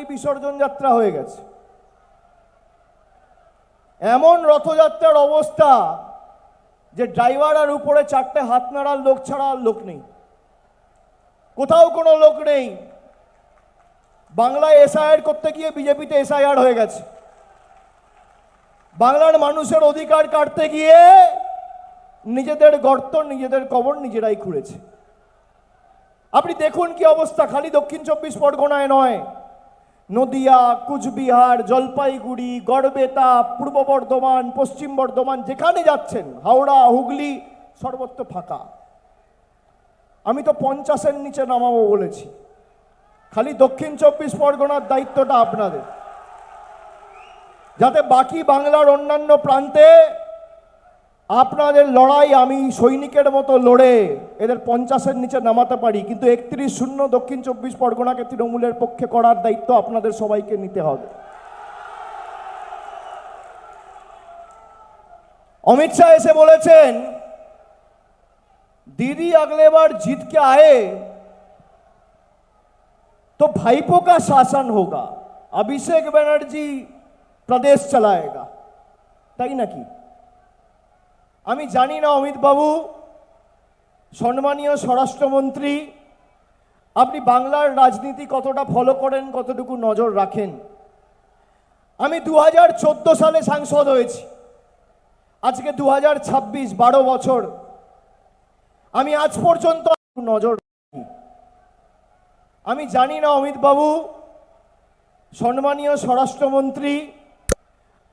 বিসর্জন যাত্রা হয়ে গেছে। এমন রথযাত্রার অবস্থা যে ড্রাইভার আর উপরে চারটে হাত নাড়ার লোক ছাড়া আর লোক নেই, কোথাও কোনো লোক নেই। বাংলায় এসআইআর করতে গিয়ে বিজেপিতে এসআইআর হয়ে গেছে। বাংলার মানুষের অধিকার কাটতে গিয়ে নিজেদের গর্ত নিজেদের কবর নিজেরাই খুঁড়েছে। আপনি দেখুন কি অবস্থা, খালি দক্ষিণ 24 পরগনায় নয়, নদিয়া, কুচবিহার, জলপাইগুড়ি, গড়বেতা, পূর্ব বর্ধমান, পশ্চিম বর্ধমান, যেখানে যাচ্ছেন, হাওড়া, হুগলি, সর্বত্র ফাঁকা। আমি তো 50-এর নিচে নামাবো বলেছি। খালি দক্ষিণ 24 পরগনার দায়িত্বটা আপনাদের, যাতে বাকি বাংলার অন্যান্য প্রান্তে আপনাদের লড়াই আমি সৈনিকের মতো লড়ে এদের 50-এর নিচে নামাতে পারি, কিন্তু 31-0 দক্ষিণ 24 পরগনাকে তৃণমূলের পক্ষে করার দায়িত্ব আপনাদের সবাইকে নিতে হবে। অমিত শাহ এসে বলেছেন, दीदी अगले बार जीत के आए तो भाईपो का शासन होगा, अभिषेक बनर्जी प्रदेश चलाएगा। তাই নাকি? আমি জানি না অমিত বাবু, সম্মানীয় স্বরাষ্ট্রমন্ত্রী, আপনি বাংলার রাজনীতি কতটা ফলো করেন, কতটুকু নজর রাখেন। আমি 2014 সালে সাংসদ হয়েছি, আজকে 2026, 12 বছর। আমি আজ পর্যন্ত নজর রাখি। আমি জানি না অমিত বাবু, সম্মানীয় স্বরাষ্ট্রমন্ত্রী,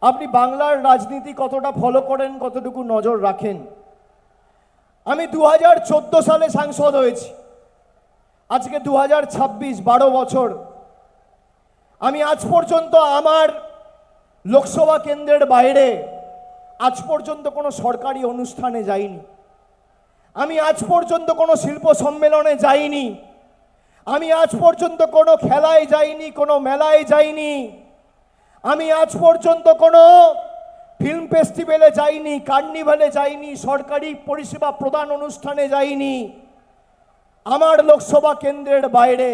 আপনি বাংলার রাজনীতি কতটা ফলো করেন, কতটুকু নজর রাখেন। আমি 2014 সালে সাংসদ হয়েছি, আজকে 2026, 12 বছর। আমি আজ পর্যন্ত আমার লোকসভা কেন্দ্রের বাইরে আজ পর্যন্ত কোনো সরকারি অনুষ্ঠানে যাইনি। আমি আজ পর্যন্ত কোনো শিল্প সম্মেলনে যাইনি। আমি আজ পর্যন্ত কোনো খেলায় যাইনি, কোনো মেলায় যাইনি। আমি আজ পর্যন্ত কোনো ফিল্ম ফেস্টিভ্যালে যাইনি, কার্নিভালে যাইনি, সরকারি পরিষেবা প্রদান অনুষ্ঠানে যাইনি আমার লোকসভা কেন্দ্রের বাইরে।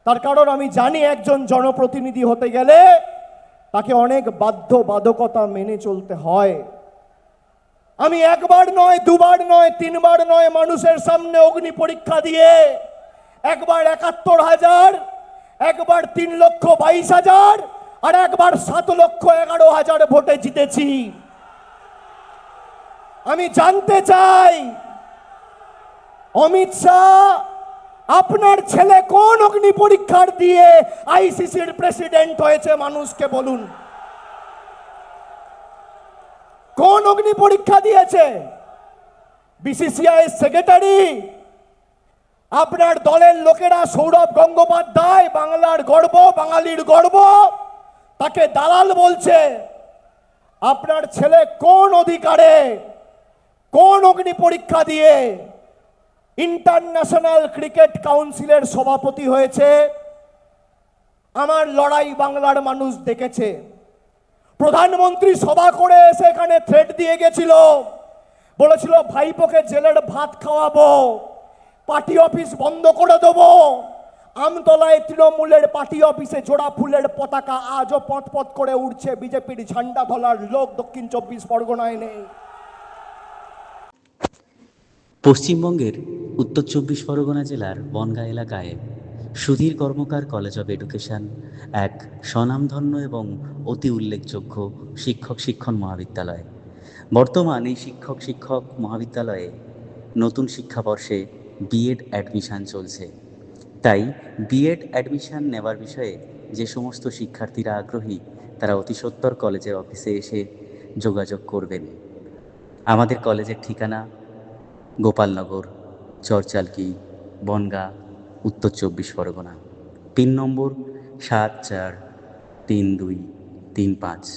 তার কারণ আমি জানি একজন জনপ্রতিনিধি হতে গেলে তাকে অনেক বাধ্যবাধকতা মেনে চলতে হয়। আমি একবার নয়, দুবার নয়, তিনবার নয় মানুষের সামনে অগ্নি পরীক্ষা দিয়ে একবার 71,000, একবার 3,22,000 আর একবার 7,11,000 ভোটে জিতেছি। আমি জানতে চাই, অমিত শাহ, আপনার ছেলে কোন অগ্নি পরীক্ষার দিয়ে আইসিসির প্রেসিডেন্ট হয়েছে মানুষকে বলুন। কোন অগ্নি পরীক্ষা দিয়েছে? বিসিসিআই সেক্রেটারি, আপনার দলের লোকেরা, সৌরভ গঙ্গোপাধ্যায়, বাংলার গর্ব, বাঙালির গর্ব, তাকে দালাল বলছে। আপনার ছেলে কোন অধিকারে, কোন অগ্নি পরীক্ষা দিয়ে ইন্টারন্যাশনাল ক্রিকেট কাউন্সিলের সভাপতি হয়েছে? আমার লড়াই বাংলার মানুষ দেখেছে। প্রধানমন্ত্রী সভা করে এসে এখানে থ্রেট দিয়ে গেছিল, বলেছিল ভাইপোকে জেলের ভাত খাওয়াবো, পার্টি অফিস বন্ধ করে দেবো। আমতলায় তৃণমূলের পার্টি অফিসে জোড়া ফুলের পতাকা আজও পথ পথ করে উঠছে, বিজেপির ঝান্ডা ধরার লোক দক্ষিণ 24 পরগনায় নেই। পশ্চিমবঙ্গের উত্তর 24 পরগনা জেলার বনগাঁ এলাকায় সুধীর কর্মকার কলেজ অব এডুকেশন এক স্বনামধন্য এবং অতি উল্লেখযোগ্য শিক্ষণ মহাবিদ্যালয়। বর্তমান এই শিক্ষক মহাবিদ্যালয়ে নতুন শিক্ষাবর্ষে বিএড অ্যাডমিশন চলছে। তাই বিএড অ্যাডমিশন নেওয়ার বিষয়ে যে সমস্ত শিক্ষার্থীরা আগ্রহী তারা অতি সত্বর কলেজের অফিসে এসে যোগাযোগ করবেন। আমাদের কলেজের ঠিকানা গোপালনগর, চরচালকি, বনগাঁ, উত্তর 24 পরগনা। পিন নম্বর 743235।